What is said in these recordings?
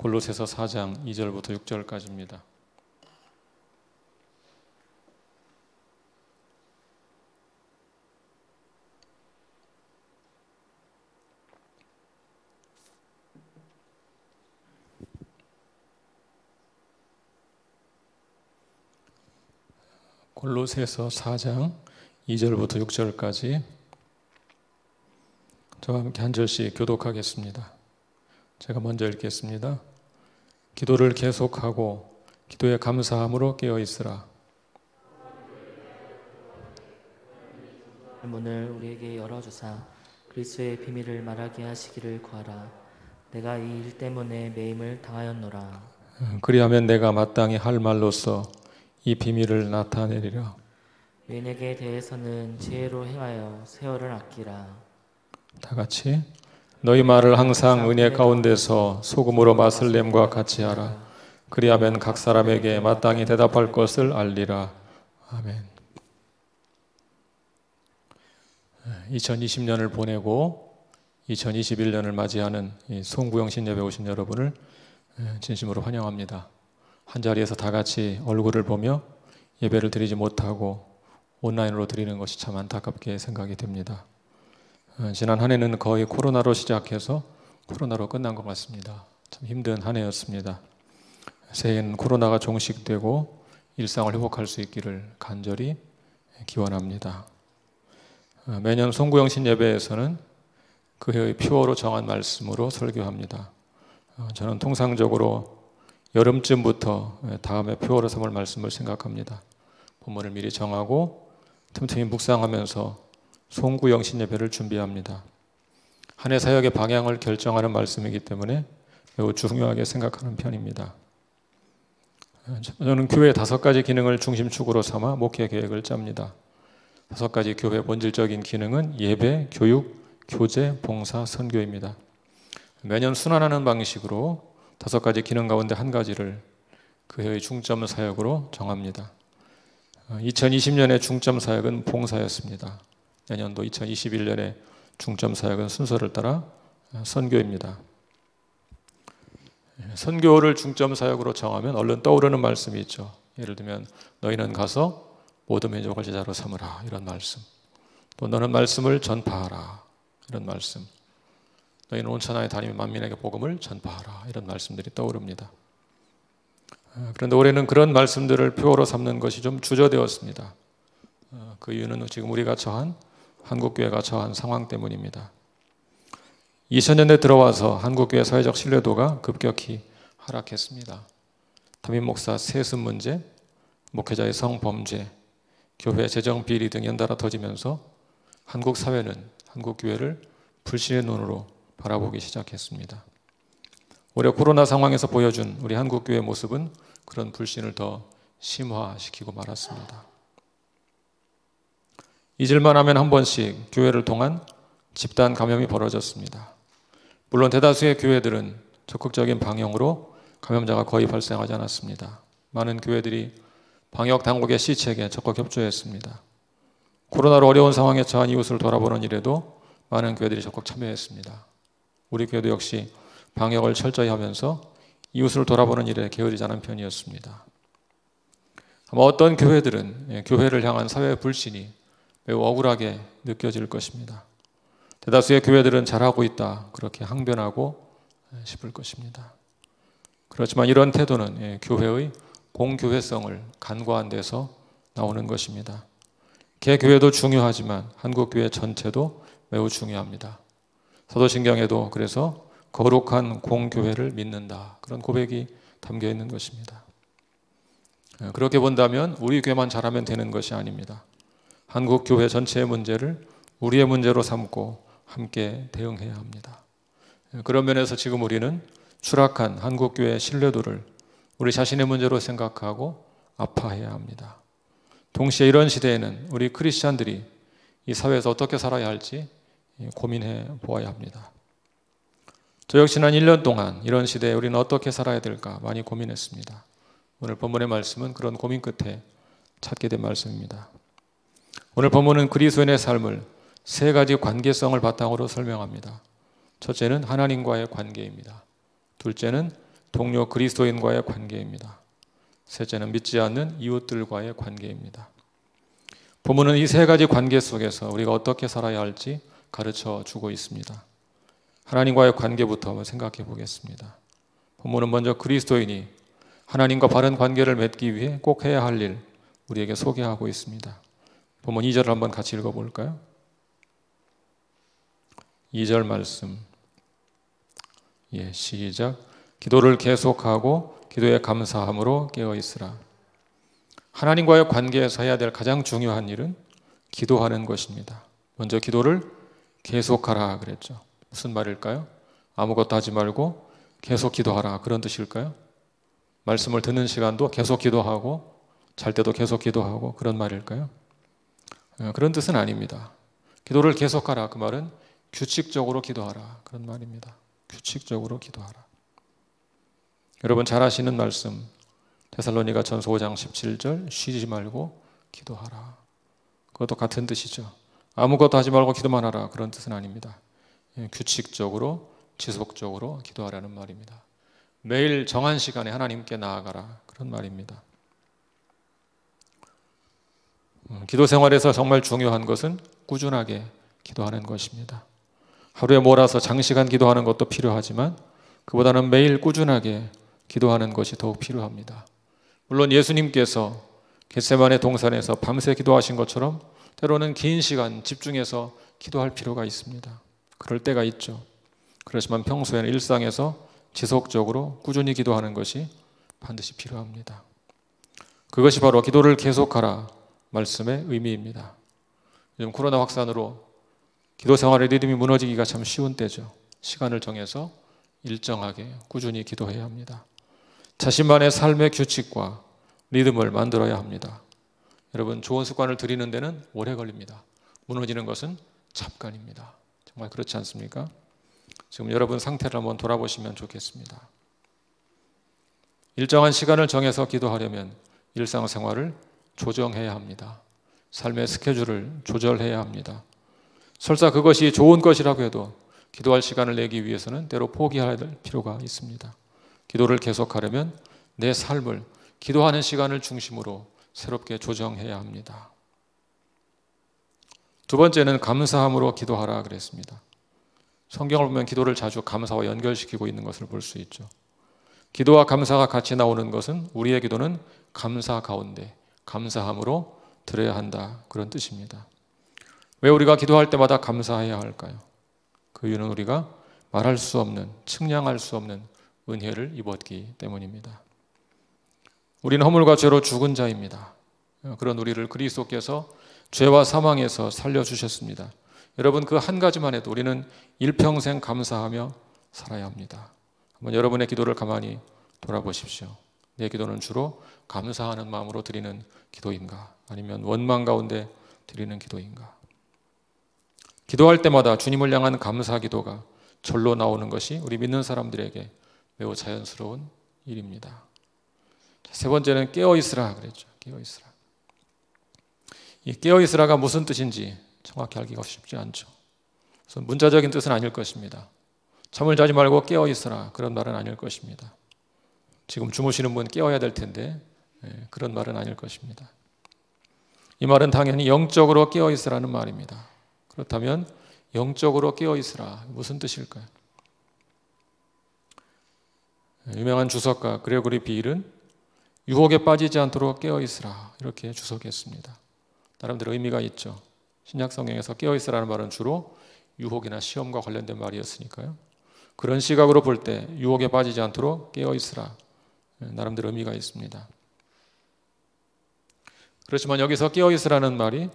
골로새서 4장 2절부터 6절까지입니다. 골로새서 4장 2절부터 6절까지 저와 함께 한 절씩 교독하겠습니다. 제가 먼저 읽겠습니다. 기도를 계속하고 기도에 감사함으로 깨어 있으라. 문을 우리에게 열어주사 그리스도의 비밀을 말하게 하시기를 구하라. 내가 이 일 때문에 매임을 당하였노라. 그리하면 내가 마땅히 할 말로써 이 비밀을 나타내리라. 유인에게 대해서는 지혜로 행하여 세월을 아끼라. 다 같이 너희 말을 항상 은혜 가운데서 소금으로 맛을 냄과 같이 하라. 그리하면 각 사람에게 마땅히 대답할 것을 알리라. 아멘. 2020년을 보내고 2021년을 맞이하는 송구영 신예배 오신 여러분을 진심으로 환영합니다. 한자리에서 다 같이 얼굴을 보며 예배를 드리지 못하고 온라인으로 드리는 것이 참 안타깝게 생각이 됩니다. 지난 한 해는 거의 코로나로 시작해서 코로나로 끝난 것 같습니다. 참 힘든 한 해였습니다. 새해에는 코로나가 종식되고 일상을 회복할 수 있기를 간절히 기원합니다. 매년 송구영 신예배에서는 그 해의 표어로 정한 말씀으로 설교합니다. 저는 통상적으로 여름쯤부터 다음에 표어로 삼을 말씀을 생각합니다. 본문을 미리 정하고 틈틈이 묵상하면서 송구영 신예배를 준비합니다. 한 해 사역의 방향을 결정하는 말씀이기 때문에 매우 중요하게 생각하는 편입니다. 저는 교회의 5가지 기능을 중심축으로 삼아 목회 계획을 짭니다. 5가지 교회의 본질적인 기능은 예배, 교육, 교제, 봉사, 선교입니다. 매년 순환하는 방식으로 5가지 기능 가운데 한 가지를 그 해의 중점 사역으로 정합니다. 2020년의 중점 사역은 봉사였습니다. 내년도 2021년의 중점 사역은 순서를 따라 선교입니다. 선교를 중점 사역으로 정하면 얼른 떠오르는 말씀이 있죠. 예를 들면 너희는 가서 모든 민족을 제자로 삼으라 이런 말씀, 또 너는 말씀을 전파하라 이런 말씀, 너희는 온 천하에 다니며 만민에게 복음을 전파하라 이런 말씀들이 떠오릅니다. 그런데 올해는 그런 말씀들을 표어로 삼는 것이 좀 주저되었습니다. 그 이유는 지금 우리가 처한 한국교회가 처한 상황 때문입니다. 2000년대 들어와서 한국교회 사회적 신뢰도가 급격히 하락했습니다. 담임 목사 세습 문제, 목회자의 성범죄, 교회 재정 비리 등 연달아 터지면서 한국 사회는 한국교회를 불신의 눈으로 바라보기 시작했습니다. 올해 코로나 상황에서 보여준 우리 한국교회의 모습은 그런 불신을 더 심화시키고 말았습니다. 잊을만 하면 한 번씩 교회를 통한 집단 감염이 벌어졌습니다. 물론 대다수의 교회들은 적극적인 방역으로 감염자가 거의 발생하지 않았습니다. 많은 교회들이 방역 당국의 시책에 적극 협조했습니다. 코로나로 어려운 상황에 처한 이웃을 돌아보는 일에도 많은 교회들이 적극 참여했습니다. 우리 교회도 역시 방역을 철저히 하면서 이웃을 돌아보는 일에 게으르지 않은 편이었습니다. 아마 어떤 교회들은 교회를 향한 사회의 불신이 매우 억울하게 느껴질 것입니다. 대다수의 교회들은 잘하고 있다 그렇게 항변하고 싶을 것입니다. 그렇지만 이런 태도는 교회의 공교회성을 간과한 데서 나오는 것입니다. 개교회도 중요하지만 한국교회 전체도 매우 중요합니다. 사도신경에도 그래서 거룩한 공교회를 믿는다 그런 고백이 담겨 있는 것입니다. 그렇게 본다면 우리 교회만 잘하면 되는 것이 아닙니다. 한국교회 전체의 문제를 우리의 문제로 삼고 함께 대응해야 합니다. 그런 면에서 지금 우리는 추락한 한국교회의 신뢰도를 우리 자신의 문제로 생각하고 아파해야 합니다. 동시에 이런 시대에는 우리 크리스찬들이 이 사회에서 어떻게 살아야 할지 고민해 보아야 합니다. 저 역시 한 1년 동안 이런 시대에 우리는 어떻게 살아야 될까 많이 고민했습니다. 오늘 본문의 말씀은 그런 고민 끝에 찾게 된 말씀입니다. 오늘 본문은 그리스도인의 삶을 3가지 관계성을 바탕으로 설명합니다. 첫째는 하나님과의 관계입니다. 둘째는 동료 그리스도인과의 관계입니다. 셋째는 믿지 않는 이웃들과의 관계입니다. 본문은 이 세 가지 관계 속에서 우리가 어떻게 살아야 할지 가르쳐 주고 있습니다. 하나님과의 관계부터 한번 생각해 보겠습니다. 본문은 먼저 그리스도인이 하나님과 바른 관계를 맺기 위해 꼭 해야 할 일 우리에게 소개하고 있습니다. 본문 2절을 한번 같이 읽어볼까요? 2절 말씀. 시작. 기도를 계속하고 기도에 감사함으로 깨어있으라. 하나님과의 관계에서 해야 될 가장 중요한 일은 기도하는 것입니다. 먼저 기도를 계속하라 그랬죠. 무슨 말일까요? 아무것도 하지 말고 계속 기도하라 그런 뜻일까요? 말씀을 듣는 시간도 계속 기도하고 잘 때도 계속 기도하고 그런 말일까요? 그런 뜻은 아닙니다. 기도를 계속하라 그 말은 규칙적으로 기도하라 그런 말입니다. 규칙적으로 기도하라. 여러분 잘 아시는 말씀 데살로니가 전서 5장 17절 쉬지 말고 기도하라. 그것도 같은 뜻이죠. 아무것도 하지 말고 기도만 하라 그런 뜻은 아닙니다. 규칙적으로 지속적으로 기도하라는 말입니다. 매일 정한 시간에 하나님께 나아가라 그런 말입니다. 기도 생활에서 정말 중요한 것은 꾸준하게 기도하는 것입니다. 하루에 몰아서 장시간 기도하는 것도 필요하지만 그보다는 매일 꾸준하게 기도하는 것이 더욱 필요합니다. 물론 예수님께서 겟세마네 동산에서 밤새 기도하신 것처럼 때로는 긴 시간 집중해서 기도할 필요가 있습니다. 그럴 때가 있죠. 그렇지만 평소에는 일상에서 지속적으로 꾸준히 기도하는 것이 반드시 필요합니다. 그것이 바로 기도를 계속하라 말씀의 의미입니다. 요즘 코로나 확산으로 기도 생활의 리듬이 무너지기가 참 쉬운 때죠. 시간을 정해서 일정하게 꾸준히 기도해야 합니다. 자신만의 삶의 규칙과 리듬을 만들어야 합니다. 여러분 좋은 습관을 들이는 데는 오래 걸립니다. 무너지는 것은 잠깐입니다. 정말 그렇지 않습니까? 지금 여러분 상태를 한번 돌아보시면 좋겠습니다. 일정한 시간을 정해서 기도하려면 일상생활을 조정해야 합니다. 삶의 스케줄을 조절해야 합니다. 설사 그것이 좋은 것이라고 해도 기도할 시간을 내기 위해서는 때로 포기해야 될 필요가 있습니다. 기도를 계속하려면 내 삶을 기도하는 시간을 중심으로 새롭게 조정해야 합니다. 두 번째는 감사함으로 기도하라 그랬습니다. 성경을 보면 기도를 자주 감사와 연결시키고 있는 것을 볼 수 있죠. 기도와 감사가 같이 나오는 것은 우리의 기도는 감사 가운데 감사함으로 드려야 한다 그런 뜻입니다. 왜 우리가 기도할 때마다 감사해야 할까요? 그 이유는 우리가 말할 수 없는, 측량할 수 없는 은혜를 입었기 때문입니다. 우리는 허물과 죄로 죽은 자입니다. 그런 우리를 그리스도께서 죄와 사망에서 살려주셨습니다. 여러분 그 한 가지만 해도 우리는 일평생 감사하며 살아야 합니다. 한번 여러분의 기도를 가만히 돌아보십시오. 내 기도는 주로 감사하는 마음으로 드리는 기도인가? 아니면 원망 가운데 드리는 기도인가? 기도할 때마다 주님을 향한 감사 기도가 절로 나오는 것이 우리 믿는 사람들에게 매우 자연스러운 일입니다. 세 번째는 깨어있으라 그랬죠. 깨어있으라. 이 깨어있으라가 무슨 뜻인지 정확히 알기가 쉽지 않죠. 그래서 문자적인 뜻은 아닐 것입니다. 잠을 자지 말고 깨어있으라 그런 말은 아닐 것입니다. 지금 주무시는 분 깨어야 될 텐데 그런 말은 아닐 것입니다. 이 말은 당연히 영적으로 깨어있으라는 말입니다. 그렇다면 영적으로 깨어있으라 무슨 뜻일까요? 유명한 주석가 그레고리 비일은 유혹에 빠지지 않도록 깨어있으라 이렇게 주석했습니다. 나름대로 의미가 있죠. 신약성경에서 깨어있으라는 말은 주로 유혹이나 시험과 관련된 말이었으니까요. 그런 시각으로 볼 때 유혹에 빠지지 않도록 깨어있으라 나름대로 의미가 있습니다. 그렇지만 여기서 깨어있으라는 말이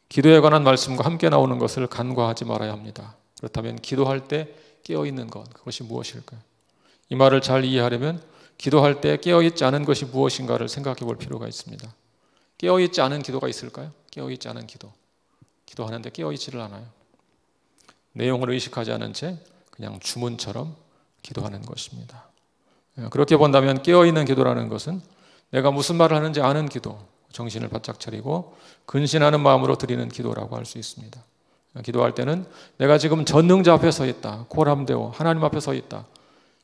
기도에 관한 말씀과 함께 나오는 것을 간과하지 말아야 합니다. 그렇다면 기도할 때 깨어있는 것 그것이 무엇일까요? 이 말을 잘 이해하려면 기도할 때 깨어있지 않은 것이 무엇인가를 생각해 볼 필요가 있습니다. 깨어있지 않은 기도가 있을까요? 깨어있지 않은 기도. 기도하는데 깨어있지를 않아요. 내용을 의식하지 않은 채 그냥 주문처럼 기도하는 것입니다. 그렇게 본다면 깨어있는 기도라는 것은 내가 무슨 말을 하는지 아는 기도, 정신을 바짝 차리고 근신하는 마음으로 드리는 기도라고 할 수 있습니다. 기도할 때는 내가 지금 전능자 앞에 서 있다, 고람되어 하나님 앞에 서 있다,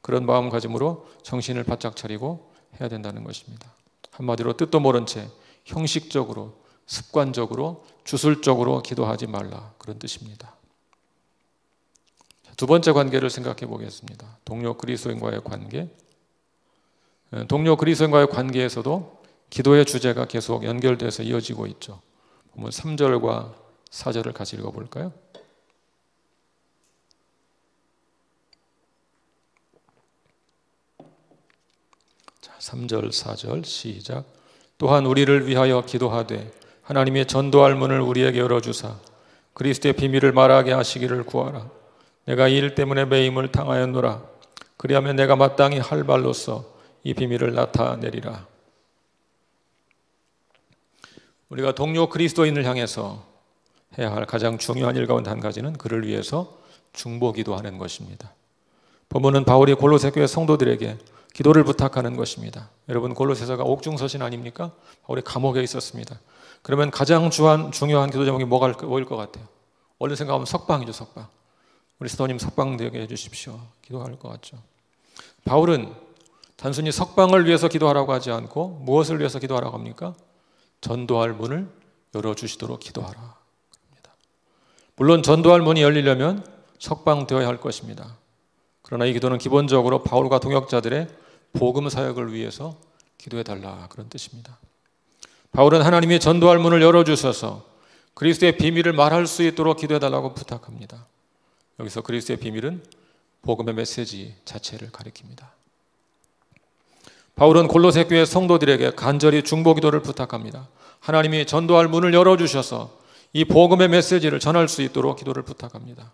그런 마음가짐으로 정신을 바짝 차리고 해야 된다는 것입니다. 한마디로 뜻도 모른 채 형식적으로, 습관적으로, 주술적으로 기도하지 말라, 그런 뜻입니다. 두 번째 관계를 생각해 보겠습니다. 동료 그리스도인과의 관계. 동료 그리스도인과의 관계에서도 기도의 주제가 계속 연결돼서 이어지고 있죠. 보면 3절과 4절을 같이 읽어볼까요? 자, 3절, 4절 시작. 또한 우리를 위하여 기도하되 하나님의 전도할 문을 우리에게 열어주사 그리스도의 비밀을 말하게 하시기를 구하라. 내가 이 일 때문에 매임을 당하였노라. 그리하면 내가 마땅히 할 말로써 이 비밀을 나타내리라. 우리가 동료 그리스도인을 향해서 해야 할 가장 중요한 일 가운데 한 가지는 그를 위해서 중보기도하는 것입니다. 본문은 바울이 골로새 교회 성도들에게 기도를 부탁하는 것입니다. 여러분, 골로새서가 옥중서신 아닙니까? 바울이 감옥에 있었습니다. 그러면 가장 중요한 기도 제목이 뭐일 것 같아요? 원래 생각하면 석방이죠, 석방. 우리 스도님 석방되게 해주십시오. 기도할 것 같죠. 바울은 단순히 석방을 위해서 기도하라고 하지 않고 무엇을 위해서 기도하라고 합니까? 전도할 문을 열어주시도록 기도하라. 물론 전도할 문이 열리려면 석방되어야 할 것입니다. 그러나 이 기도는 기본적으로 바울과 동역자들의 복음 사역을 위해서 기도해달라, 그런 뜻입니다. 바울은 하나님이 전도할 문을 열어주셔서 그리스도의 비밀을 말할 수 있도록 기도해달라고 부탁합니다. 여기서 그리스도의 비밀은 복음의 메시지 자체를 가리킵니다. 바울은 골로새 교회 성도들에게 간절히 중보기도를 부탁합니다. 하나님이 전도할 문을 열어주셔서 이 복음의 메시지를 전할 수 있도록 기도를 부탁합니다.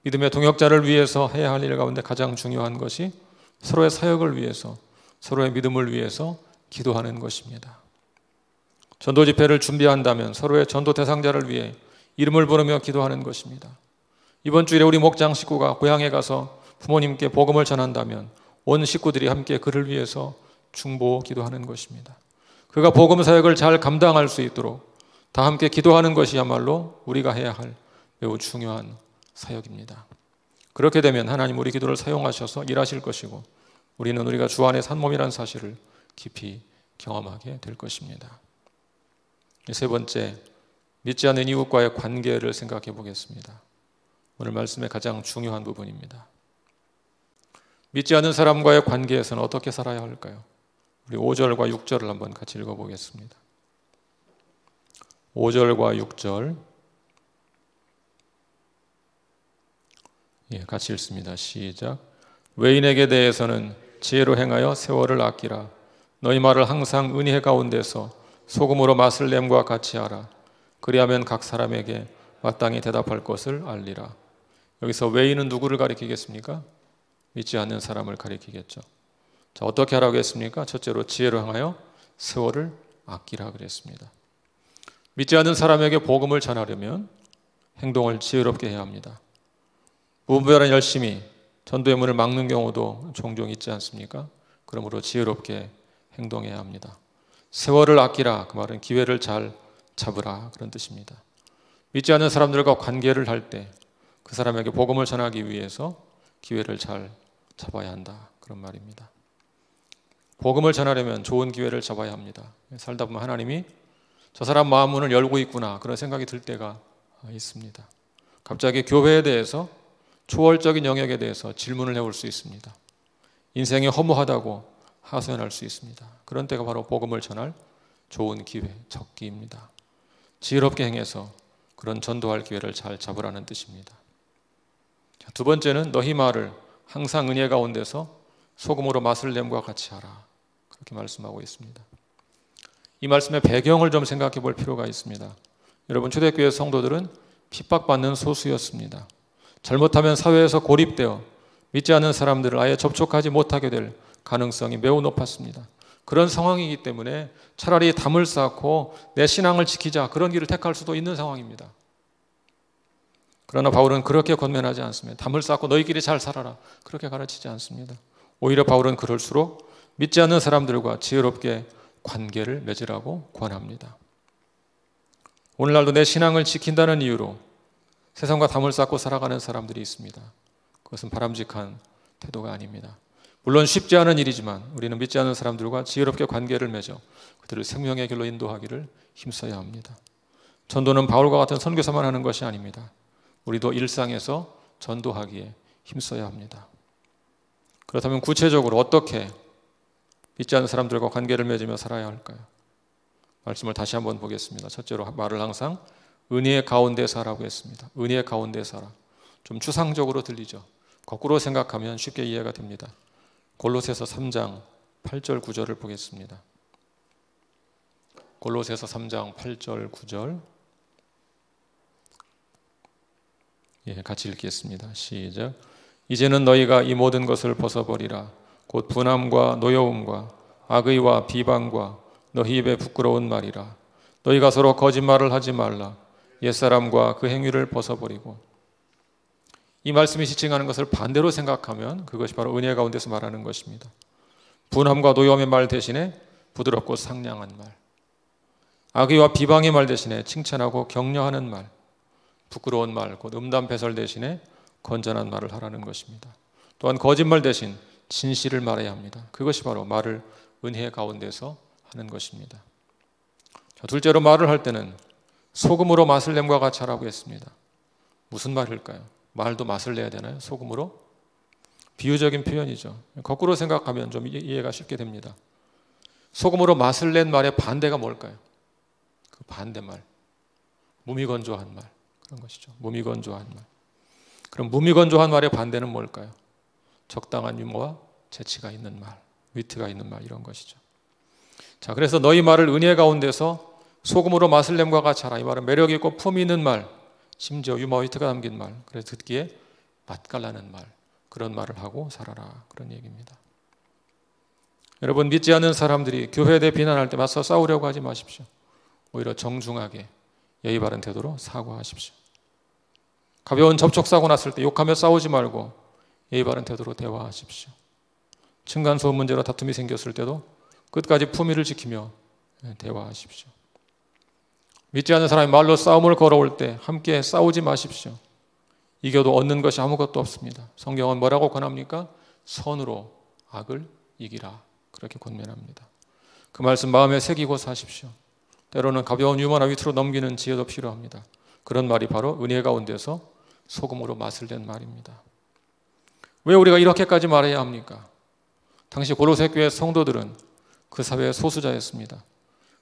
믿음의 동역자를 위해서 해야 할 일 가운데 가장 중요한 것이 서로의 사역을 위해서, 서로의 믿음을 위해서 기도하는 것입니다. 전도 집회를 준비한다면 서로의 전도 대상자를 위해 이름을 부르며 기도하는 것입니다. 이번 주일에 우리 목장 식구가 고향에 가서 부모님께 복음을 전한다면 온 식구들이 함께 그를 위해서 중보 기도하는 것입니다. 그가 복음 사역을 잘 감당할 수 있도록 다 함께 기도하는 것이야말로 우리가 해야 할 매우 중요한 사역입니다. 그렇게 되면 하나님 우리 기도를 사용하셔서 일하실 것이고 우리는 우리가 주 안에 산 몸이라는 사실을 깊이 경험하게 될 것입니다. 세 번째, 믿지 않는 이웃과의 관계를 생각해 보겠습니다. 오늘 말씀의 가장 중요한 부분입니다. 믿지 않는 사람과의 관계에서는 어떻게 살아야 할까요? 우리 5절과 6절을 한번 같이 읽어보겠습니다. 5절과 6절 같이 읽습니다. 시작. 외인에게 대해서는 지혜로 행하여 세월을 아끼라. 너희 말을 항상 은혜 가운데서 소금으로 맛을 냄과 같이 하라. 그리하면 각 사람에게 마땅히 대답할 것을 알리라. 여기서 외인은 누구를 가리키겠습니까? 믿지 않는 사람을 가리키겠죠. 자, 어떻게 하라고 했습니까? 첫째로 지혜로 행하여 세월을 아끼라 그랬습니다. 믿지 않는 사람에게 복음을 전하려면 행동을 지혜롭게 해야 합니다. 무분별한 열심히 전도의 문을 막는 경우도 종종 있지 않습니까? 그러므로 지혜롭게 행동해야 합니다. 세월을 아끼라, 그 말은 기회를 잘 잡으라, 그런 뜻입니다. 믿지 않는 사람들과 관계를 할 때 그 사람에게 복음을 전하기 위해서 기회를 잘 잡아야 한다, 그런 말입니다. 복음을 전하려면 좋은 기회를 잡아야 합니다. 살다 보면 하나님이 저 사람 마음 문을 열고 있구나, 그런 생각이 들 때가 있습니다. 갑자기 교회에 대해서, 초월적인 영역에 대해서 질문을 해올 수 있습니다. 인생이 허무하다고 하소연할 수 있습니다. 그런 때가 바로 복음을 전할 좋은 기회, 적기입니다. 지혜롭게 행해서 그런 전도할 기회를 잘 잡으라는 뜻입니다. 두 번째는 너희 말을 항상 은혜 가운데서 소금으로 맛을 냄과 같이 하라, 그렇게 말씀하고 있습니다. 이 말씀의 배경을 좀 생각해 볼 필요가 있습니다. 여러분, 초대교회 성도들은 핍박받는 소수였습니다. 잘못하면 사회에서 고립되어 믿지 않는 사람들을 아예 접촉하지 못하게 될 가능성이 매우 높았습니다. 그런 상황이기 때문에 차라리 담을 쌓고 내 신앙을 지키자, 그런 길을 택할 수도 있는 상황입니다. 그러나 바울은 그렇게 권면하지 않습니다. 담을 쌓고 너희끼리 잘 살아라, 그렇게 가르치지 않습니다. 오히려 바울은 그럴수록 믿지 않는 사람들과 지혜롭게 관계를 맺으라고 권합니다. 오늘날도 내 신앙을 지킨다는 이유로 세상과 담을 쌓고 살아가는 사람들이 있습니다. 그것은 바람직한 태도가 아닙니다. 물론 쉽지 않은 일이지만 우리는 믿지 않는 사람들과 지혜롭게 관계를 맺어 그들을 생명의 길로 인도하기를 힘써야 합니다. 전도는 바울과 같은 선교사만 하는 것이 아닙니다. 우리도 일상에서 전도하기에 힘써야 합니다. 그렇다면 구체적으로 어떻게 믿지 않는 사람들과 관계를 맺으며 살아야 할까요? 말씀을 다시 한번 보겠습니다. 첫째로 말을 항상 은혜의 가운데 살라고 했습니다. 은혜의 가운데 살아. 좀 추상적으로 들리죠. 거꾸로 생각하면 쉽게 이해가 됩니다. 골로새서 3장 8절 9절을 보겠습니다. 골로새서 3장 8절 9절 같이 읽겠습니다. 시작. 이제는 너희가 이 모든 것을 벗어버리라. 곧 분함과 노여움과 악의와 비방과 너희 입에 부끄러운 말이라. 너희가 서로 거짓말을 하지 말라. 옛사람과 그 행위를 벗어버리고. 이 말씀이 지칭하는 것을 반대로 생각하면 그것이 바로 은혜 가운데서 말하는 것입니다. 분함과 노여움의 말 대신에 부드럽고 상냥한 말, 악의와 비방의 말 대신에 칭찬하고 격려하는 말, 부끄러운 말, 곧 음담 배설 대신에 건전한 말을 하라는 것입니다. 또한 거짓말 대신 진실을 말해야 합니다. 그것이 바로 말을 은혜 가운데서 하는 것입니다. 둘째로 말을 할 때는 소금으로 맛을 냄과 같이 하라고 했습니다. 무슨 말일까요? 말도 맛을 내야 되나요? 소금으로? 비유적인 표현이죠. 거꾸로 생각하면 좀 이해가 쉽게 됩니다. 소금으로 맛을 낸 말의 반대가 뭘까요? 그 반대말, 무미건조한 말, 그런 것이죠. 무미건조한 말. 그럼 무미건조한 말의 반대는 뭘까요? 적당한 유머와 재치가 있는 말, 위트가 있는 말, 이런 것이죠. 자, 그래서 너희 말을 은혜 가운데서 소금으로 맛을 냄과 같이 하라. 이 말은 매력 있고 품 있는 말, 심지어 유머 위트가 담긴 말, 그래서 듣기에 맛깔나는 말, 그런 말을 하고 살아라, 그런 얘기입니다. 여러분, 믿지 않는 사람들이 교회에 대해 비난할 때 맞서 싸우려고 하지 마십시오. 오히려 정중하게 예의 바른 태도로 사과하십시오. 가벼운 접촉사고 났을 때 욕하며 싸우지 말고 예의 바른 태도로 대화하십시오. 층간소음 문제로 다툼이 생겼을 때도 끝까지 품위를 지키며 대화하십시오. 믿지 않는 사람이 말로 싸움을 걸어올 때 함께 싸우지 마십시오. 이겨도 얻는 것이 아무것도 없습니다. 성경은 뭐라고 권합니까? 선으로 악을 이기라, 그렇게 권면합니다. 그 말씀 마음에 새기고 사십시오. 때로는 가벼운 유머나 위트로 넘기는 지혜도 필요합니다. 그런 말이 바로 은혜 가운데서 소금으로 맛을 낸 말입니다. 왜 우리가 이렇게까지 말해야 합니까? 당시 골로새 교회 성도들은 그 사회의 소수자였습니다.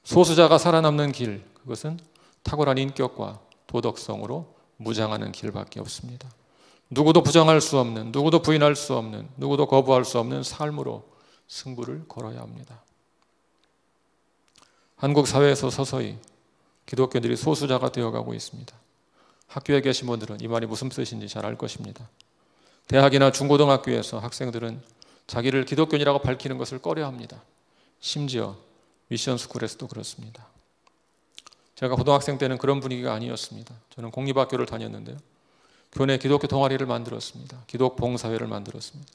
소수자가 살아남는 길, 그것은 탁월한 인격과 도덕성으로 무장하는 길밖에 없습니다. 누구도 부정할 수 없는, 누구도 부인할 수 없는, 누구도 거부할 수 없는 삶으로 승부를 걸어야 합니다. 한국 사회에서 서서히 기독교인들이 소수자가 되어가고 있습니다. 학교에 계신 분들은 이 말이 무슨 뜻인지 잘 알 것입니다. 대학이나 중고등학교에서 학생들은 자기를 기독교인이라고 밝히는 것을 꺼려합니다. 심지어 미션 스쿨에서도 그렇습니다. 제가 고등학생 때는 그런 분위기가 아니었습니다. 저는 공립학교를 다녔는데요. 교내 기독교 동아리를 만들었습니다. 기독 봉사회를 만들었습니다.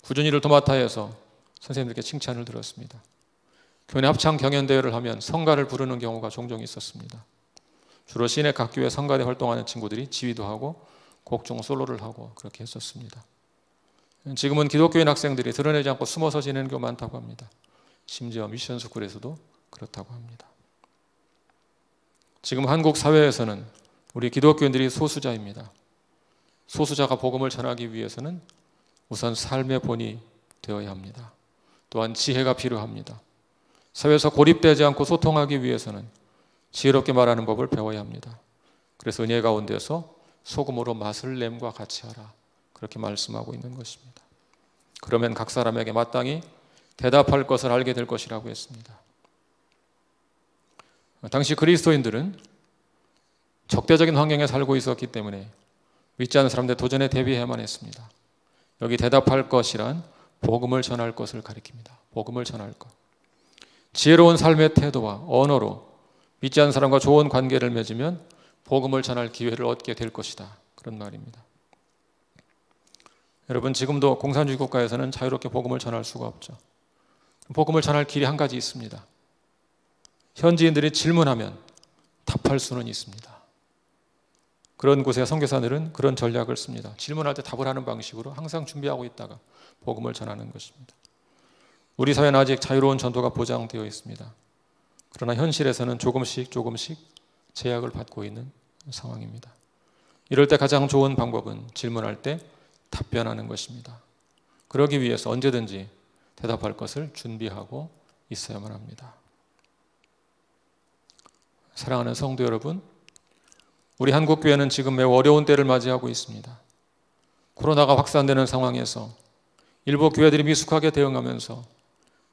꾸준히 일을 도맡아 해서 선생님들께 칭찬을 들었습니다. 교내 합창 경연대회를 하면 성가를 부르는 경우가 종종 있었습니다. 주로 시내 각 교회 성가대 활동하는 친구들이 지휘도 하고 곡중 솔로를 하고 그렇게 했었습니다. 지금은 기독교인 학생들이 드러내지 않고 숨어서 지내는 경우가 많다고 합니다. 심지어 미션 스쿨에서도 그렇다고 합니다. 지금 한국 사회에서는 우리 기독교인들이 소수자입니다. 소수자가 복음을 전하기 위해서는 우선 삶의 본이 되어야 합니다. 또한 지혜가 필요합니다. 사회에서 고립되지 않고 소통하기 위해서는 지혜롭게 말하는 법을 배워야 합니다. 그래서 은혜 가운데서 소금으로 맛을 냄과 같이 하라, 그렇게 말씀하고 있는 것입니다. 그러면 각 사람에게 마땅히 대답할 것을 알게 될 것이라고 했습니다. 당시 그리스도인들은 적대적인 환경에 살고 있었기 때문에 믿지 않는 사람들의 도전에 대비해야만 했습니다. 여기 대답할 것이란 복음을 전할 것을 가리킵니다. 복음을 전할 것. 지혜로운 삶의 태도와 언어로 믿지 않는 사람과 좋은 관계를 맺으면 복음을 전할 기회를 얻게 될 것이다, 그런 말입니다. 여러분, 지금도 공산주의 국가에서는 자유롭게 복음을 전할 수가 없죠. 복음을 전할 길이 한 가지 있습니다. 현지인들이 질문하면 답할 수는 있습니다. 그런 곳에 선교사들은 그런 전략을 씁니다. 질문할 때 답을 하는 방식으로 항상 준비하고 있다가 복음을 전하는 것입니다. 우리 사회는 아직 자유로운 전도가 보장되어 있습니다. 그러나 현실에서는 조금씩 제약을 받고 있는 상황입니다. 이럴 때 가장 좋은 방법은 질문할 때 답변하는 것입니다. 그러기 위해서 언제든지 대답할 것을 준비하고 있어야만 합니다. 사랑하는 성도 여러분, 우리 한국교회는 지금 매우 어려운 때를 맞이하고 있습니다. 코로나가 확산되는 상황에서 일부 교회들이 미숙하게 대응하면서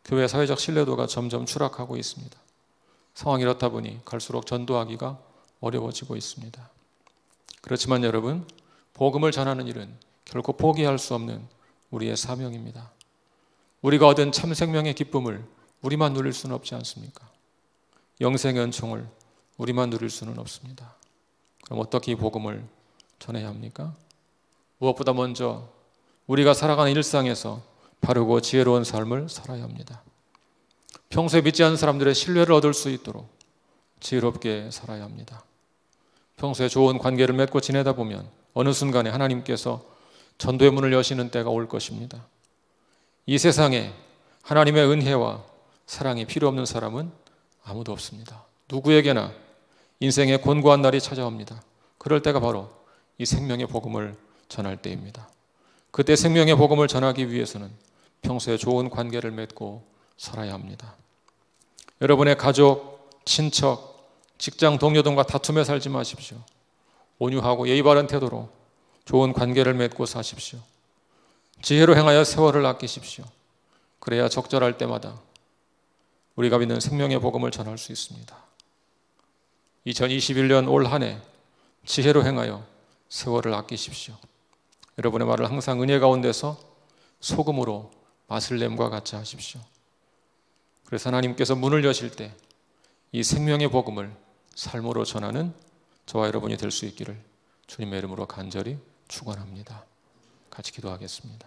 교회 사회적 신뢰도가 점점 추락하고 있습니다. 상황이 이렇다 보니 갈수록 전도하기가 어려워지고 있습니다. 그렇지만 여러분, 복음을 전하는 일은 결코 포기할 수 없는 우리의 사명입니다. 우리가 얻은 참 생명의 기쁨을 우리만 누릴 수는 없지 않습니까? 영생의 은총을 우리만 누릴 수는 없습니다. 그럼 어떻게 이 복음을 전해야 합니까? 무엇보다 먼저 우리가 살아가는 일상에서 바르고 지혜로운 삶을 살아야 합니다. 평소에 믿지 않는 사람들의 신뢰를 얻을 수 있도록 지혜롭게 살아야 합니다. 평소에 좋은 관계를 맺고 지내다 보면 어느 순간에 하나님께서 전도의 문을 여시는 때가 올 것입니다. 이 세상에 하나님의 은혜와 사랑이 필요 없는 사람은 아무도 없습니다. 누구에게나 인생의 곤고한 날이 찾아옵니다. 그럴 때가 바로 이 생명의 복음을 전할 때입니다. 그때 생명의 복음을 전하기 위해서는 평소에 좋은 관계를 맺고 살아야 합니다. 여러분의 가족, 친척, 직장 동료 등과 다투며 살지 마십시오. 온유하고 예의 바른 태도로 좋은 관계를 맺고 사십시오. 지혜로 행하여 세월을 아끼십시오. 그래야 적절할 때마다 우리가 믿는 생명의 복음을 전할 수 있습니다. 2021년 올 한 해 지혜로 행하여 세월을 아끼십시오. 여러분의 말을 항상 은혜 가운데서 소금으로 맛을 냄과 같이 하십시오. 그래서 하나님께서 문을 여실 때 이 생명의 복음을 삶으로 전하는 저와 여러분이 될 수 있기를 주님의 이름으로 간절히 축원합니다. 같이 기도하겠습니다.